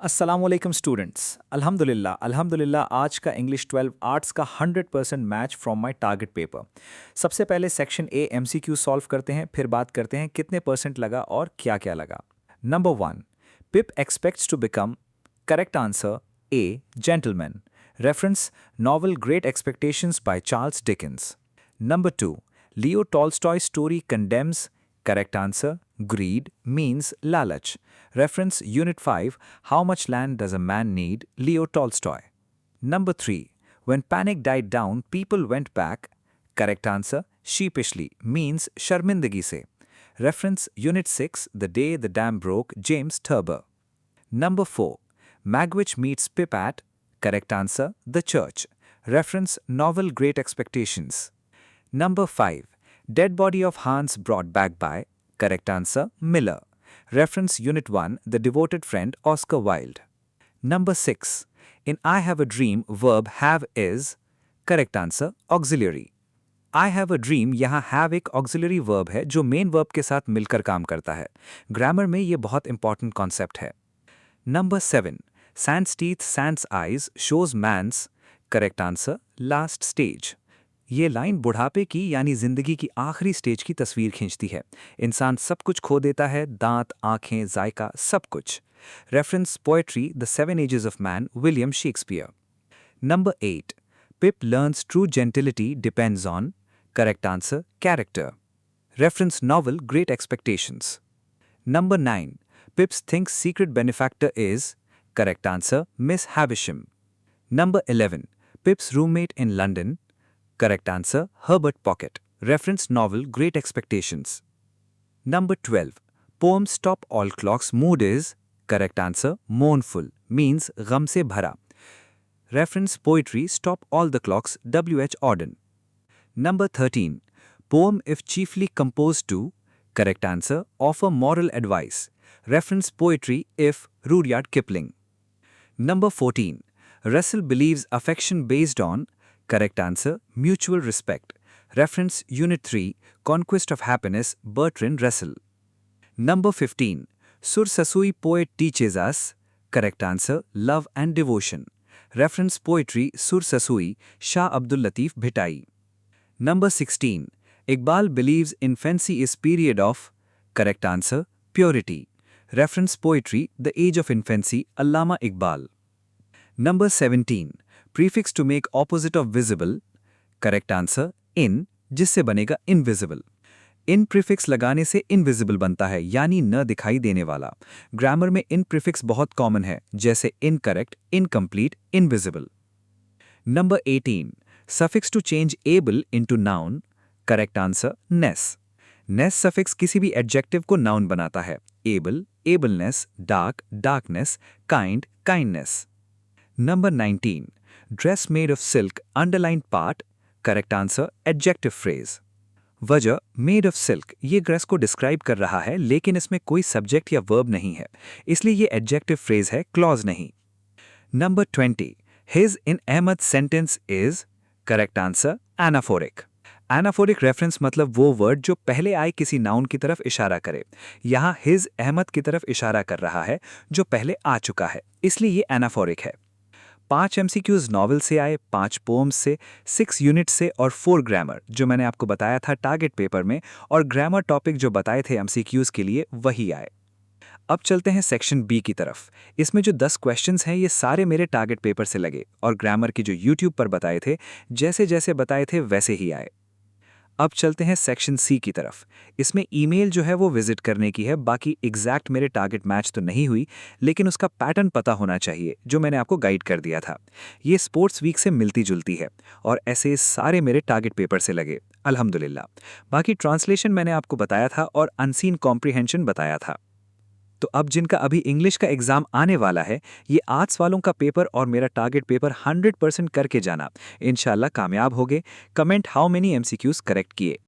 अस्सलामुअलैकुम स्टूडेंट्स। अल्हम्दुलिल्लाह आज का इंग्लिश 12 आर्ट्स का 100% match from my target paper. सबसे पहले सेक्शन ए एमसीक्यू सॉल्व करते हैं, फिर बात करते हैं कितने परसेंट लगा और क्या क्या लगा। Number 1, Pip expects to become. Correct answer a gentleman. Reference novel great expectations by Charles Dickens. Number 2. Leo Tolstoy's story condemns. Correct answer. Greed means lalach. Reference Unit 5. How much land does a man need? Leo Tolstoy. Number 3. When panic died down, people went back. Correct answer. Sheepishly means sharmindagi se. Reference Unit 6. The day the dam broke. James Turber. Number 4. Magwitch meets Pip at. Correct answer. The church. Reference Novel Great Expectations. Number 5. Dead body of Hans brought back by. Correct answer Miller. Reference Unit 1. The devoted friend Oscar Wilde. Number 6. In I have a dream, verb have is. Correct answer auxiliary. I have a dream यहाँ have एक auxiliary verb है जो main verb के साथ मिलकर काम करता है। ग्रामर में ये बहुत important concept है। Number 7. Sans teeth, sans eyes shows man's. Correct answer last stage. ये लाइन बुढ़ापे की यानी जिंदगी की आखिरी स्टेज की तस्वीर खींचती है। इंसान सब कुछ खो देता है, दांत, आंखें, जायका, सब कुछ। Reference poetry the seven ages of man, William Shakespeare. Number 8. Pip learns true gentility depends on. Correct answer character. Reference novel great expectations. Number 9. Pip's thinks secret benefactor is. Correct answer Miss Havisham. Number 11. Pip's roommate in London. Correct answer Herbert Pocket. Reference novel Great Expectations. Number 12. Poem Stop All Clocks mood is. Correct answer mournful means gum se bhara. Reference poetry Stop All the Clocks W.H. Auden. Number 13. Poem if chiefly composed to. Correct answer offer moral advice. Reference poetry if Rudyard Kipling. Number 14. Russell believes affection based on. Correct answer mutual respect. Reference Unit 3 Conquest of Happiness Bertrand Russell. Number 15. Sur Sasui poet teaches us. Correct answer love and devotion. Reference poetry Sur Sasui Shah Abdul Latif Bhitai. Number 16. Iqbal believes infancy is period of. Correct answer purity. Reference poetry The Age of Infancy Allama Iqbal. Number 17. Prefix to make opposite of visible. Correct answer in जिससे बनेगा invisible. in prefix लगाने से invisible बनता है यानी न दिखाई देने वाला। ग्रामर में in prefix बहुत कॉमन है जैसे incorrect, incomplete, invisible. Number 18. Suffix to change able into noun. Correct answer ness. Ness suffix किसी भी adjective को noun बनाता है। able, ableness, dark, darkness, kind, kindness. Number 19. Dress made of silk underlined part. Correct answer adjective phrase. वजह made of silk ये dress को describe कर रहा है लेकिन इसमें कोई सब्जेक्ट या वर्ब नहीं है, इसलिए ये एडजेक्टिव फ्रेज है, क्लॉज नहीं। Number 20. His in Ahmed's sentence is. Correct answer anaphoric. Anaphoric reference मतलब वो वर्ड जो पहले आए किसी नाउन की तरफ इशारा करे। यहाँ हिज अहमद की तरफ इशारा कर रहा है जो पहले आ चुका है, इसलिए ये एनाफोरिक है। 5 एमसीक्यूज नॉवल से आए, 5 पोम्स से, 6 यूनिट से और 4 ग्रामर जो मैंने आपको बताया था टारगेट पेपर में, और ग्रामर टॉपिक जो बताए थे एमसीक्यूज के लिए वही आए। अब चलते हैं सेक्शन बी की तरफ। इसमें जो 10 क्वेश्चंस हैं ये सारे मेरे टारगेट पेपर से लगे और ग्रामर की जो यूट्यूब पर बताए थे जैसे जैसे बताए थे वैसे ही आए। अब चलते हैं सेक्शन सी की तरफ। इसमें ईमेल जो है वो विजिट करने की है, बाकी एग्जैक्ट मेरे टारगेट मैच तो नहीं हुई लेकिन उसका पैटर्न पता होना चाहिए जो मैंने आपको गाइड कर दिया था। ये स्पोर्ट्स वीक से मिलती जुलती है और ऐसे सारे मेरे टारगेट पेपर से लगे अल्हम्दुलिल्लाह। बाकी ट्रांसलेशन मैंने आपको बताया था और अनसीन कॉम्प्रिहेंशन बताया था। तो अब जिनका अभी इंग्लिश का एग्जाम आने वाला है, ये आर्ट्स वालों का पेपर और मेरा टारगेट पेपर 100% करके जाना। इंशाल्लाह कामयाब होगे। Comment how many MCQs correct किए।